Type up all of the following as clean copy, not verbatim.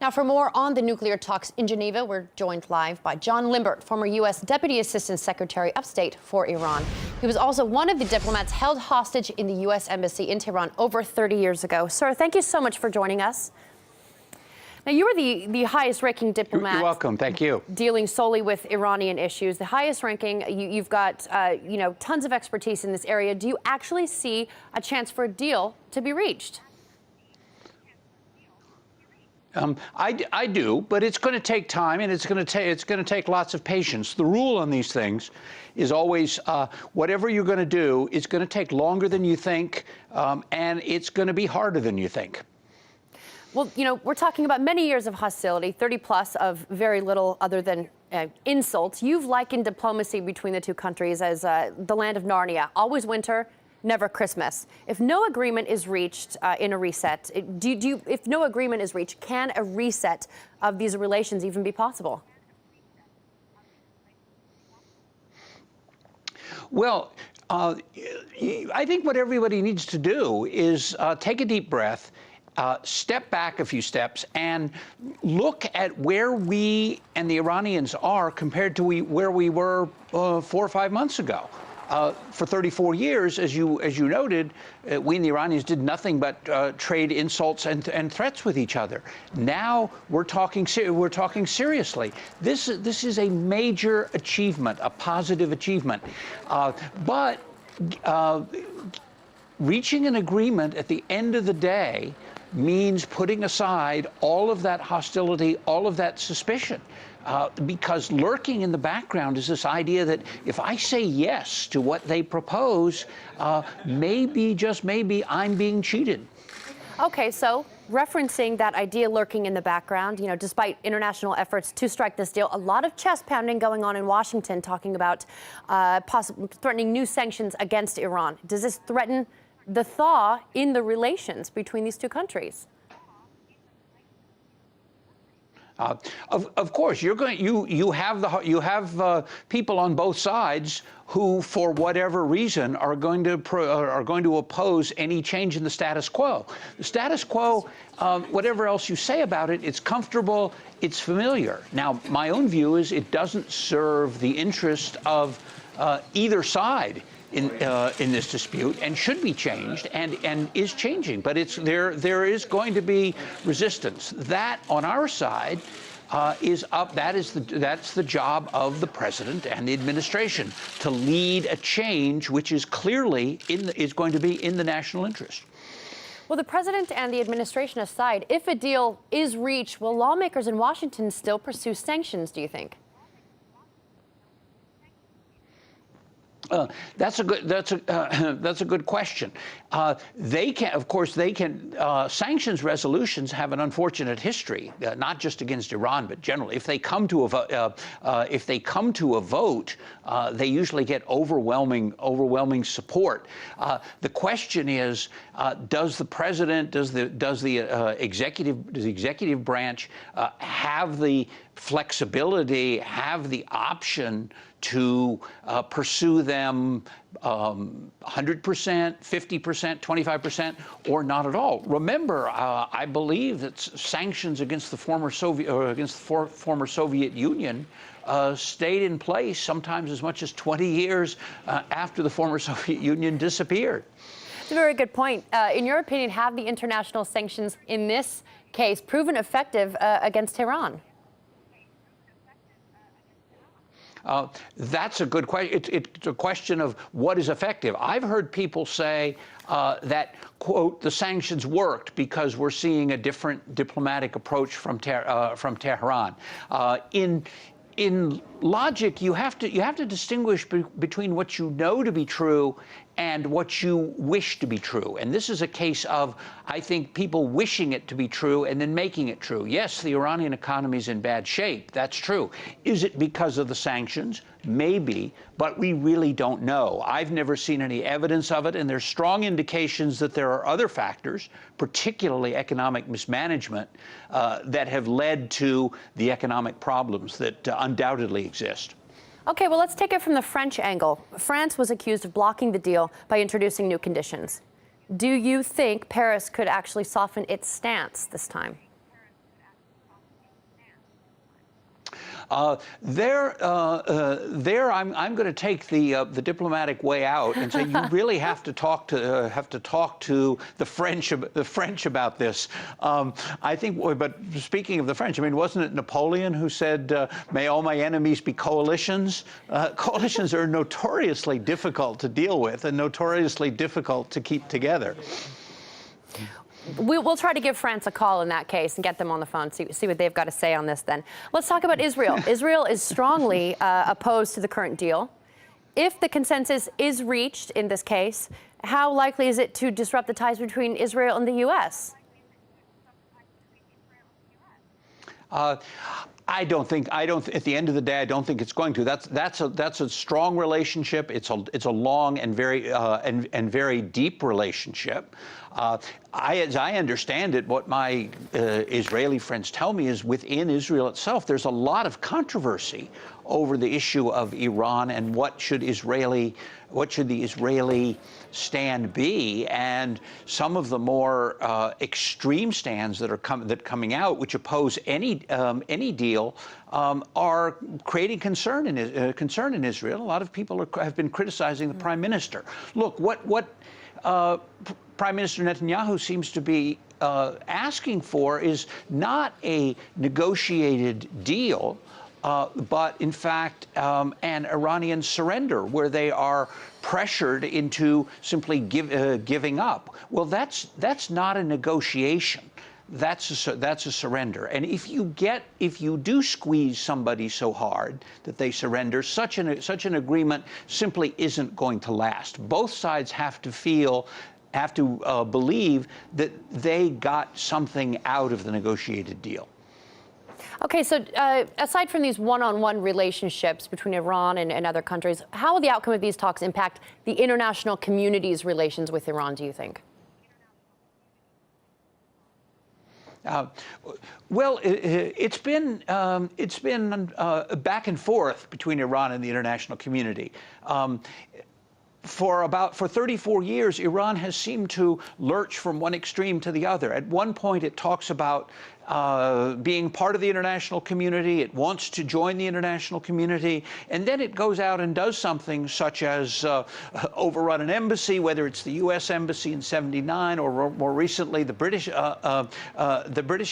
Now, for more on the nuclear talks in Geneva, we're joined live by John Limbert, former U.S. Deputy Assistant Secretary of State for Iran. He was also one of the diplomats held hostage in the U.S. Embassy in Tehran over 30 years ago. Sir, thank you so much for joining us. Now, you are the highest-ranking diplomat. You're welcome. Thank you. Dealing solely with Iranian issues, the highest ranking. You've got, tons of expertise in this area. Do you actually see a chance for a deal to be reached? I do, but it's going to take time, and it's going to take lots of patience. The rule on these things is always whatever you're going to do is going to take longer than you think, and it's going to be harder than you think. Well, we're talking about many years of hostility, 30 plus of very little other than insults. You've likened diplomacy between the two countries as the land of Narnia, always winter, never Christmas. If no agreement is reached in a reset, if no agreement is reached, can a reset of these relations even be possible? Well, I think what everybody needs to do is take a deep breath, step back a few steps, and look at where we and the Iranians are compared to where we were 4 or 5 months ago. For 34 years, as you noted, we and the Iranians did nothing but trade insults and threats with each other. Now we're talking seriously. This is a major achievement, a positive achievement, but reaching an agreement at the end of the day means putting aside all of that hostility, all of that suspicion. Because lurking in the background is this idea that if I say yes to what they propose, maybe, just maybe, I'm being cheated. Okay, so referencing that idea lurking in the background, despite international efforts to strike this deal, a lot of chest pounding going on in Washington talking about threatening new sanctions against Iran. Does this threaten the thaw in the relations between these two countries? Of course, you have people on both sides who, for whatever reason, are going to oppose any change in the status quo. The status quo, whatever else you say about it, it's comfortable, it's familiar. Now, my own view is it doesn't serve the interest of either side in this dispute, and should be changed, and is changing. But there is going to be resistance. That on our side is up. That's the job of the president and the administration to lead a change which is clearly is going to be in the national interest. Well, the president and the administration aside, if a deal is reached, will lawmakers in Washington still pursue sanctions, do you think? That's a good question. They can, of course, sanctions resolutions have an unfortunate history, not just against Iran, but generally. If they come to a vote, they usually get overwhelming support. The question is, does the president, does the executive branch have the flexibility, have the option to pursue them 100%, 50%, 25%, or not at all? Remember, I believe that sanctions against the former Soviet Union stayed in place sometimes as much as 20 years after the former Soviet Union disappeared. That's a very good point. In your opinion, have the international sanctions in this case proven effective against Tehran? That's a good question. It's a question of what is effective. I've heard people say that, quote, the sanctions worked because we're seeing a different diplomatic approach from Tehran. In logic, you have to distinguish between what you know to be true and what you wish to be true. And this is a case of, I think, people wishing it to be true and then making it true. Yes, the Iranian economy is in bad shape. That's true. Is it because of the sanctions? Maybe, but we really don't know. I've never seen any evidence of it, and there's strong indications that there are other factors, particularly economic mismanagement, that have led to the economic problems that undoubtedly exist. Okay, well, let's take it from the French angle. France was accused of blocking the deal by introducing new conditions. Do you think Paris could actually soften its stance this time? There, I'm going to take the diplomatic way out and say you really have to talk to the French about this. I think, but speaking of the French, I mean, wasn't it Napoleon who said, "May all my enemies be coalitions"? Coalitions are notoriously difficult to deal with and notoriously difficult to keep together. We'll try to give France a call in that case and get them on the phone, see what they've got to say on this then. Let's talk about Israel. Israel is strongly opposed to the current deal. If the consensus is reached in this case, how likely is it to disrupt the ties between Israel and the U.S.? At the end of the day, I don't think it's going to. That's a strong relationship. It's a long and very deep relationship. As I understand it, what my Israeli friends tell me is within Israel itself, there's a lot of controversy over the issue of Iran and what should the Israeli stand be, and some of the more extreme stands that are coming out, which oppose any deal, are creating concern in Israel. A lot of people have been criticizing the prime minister. Look, what Prime Minister Netanyahu seems to be asking for is not a negotiated deal, but in fact an Iranian surrender where they are pressured into simply giving up. Well, that's not a negotiation. That's a surrender. And if you do squeeze somebody so hard that they surrender, such an agreement simply isn't going to last. Both sides have to believe that they got something out of the negotiated deal. Okay, so aside from these one-on-one relationships between Iran and other countries, how will the outcome of these talks impact the international community's relations with Iran, do you think? Well, it's been back and forth between Iran and the international community. For 34 years, Iran has seemed to lurch from one extreme to the other. At one point, it talks about being part of the international community. It wants to join the international community. And then it goes out and does something such as overrun an embassy, whether it's the US embassy in '79 or more recently the British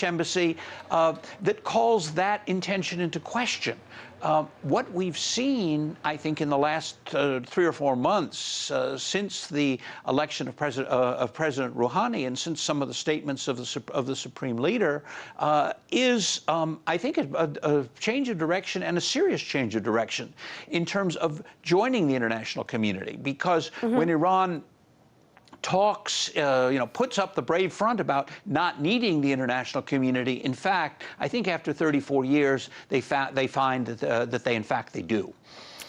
embassy, that calls that intention into question. What we've seen, I think, in the last 3 or 4 months since the election of President Rouhani and since some of the statements of the Supreme Leader is, I think, a change of direction, and a serious change of direction in terms of joining the international community. Because when Iran talks, puts up the brave front about not needing the international community, in fact, I think after 34 years, they find that they do.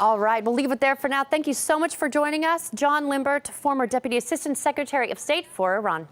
All right, we'll leave it there for now. Thank you so much for joining us. John Limbert, former Deputy Assistant Secretary of State for Iran.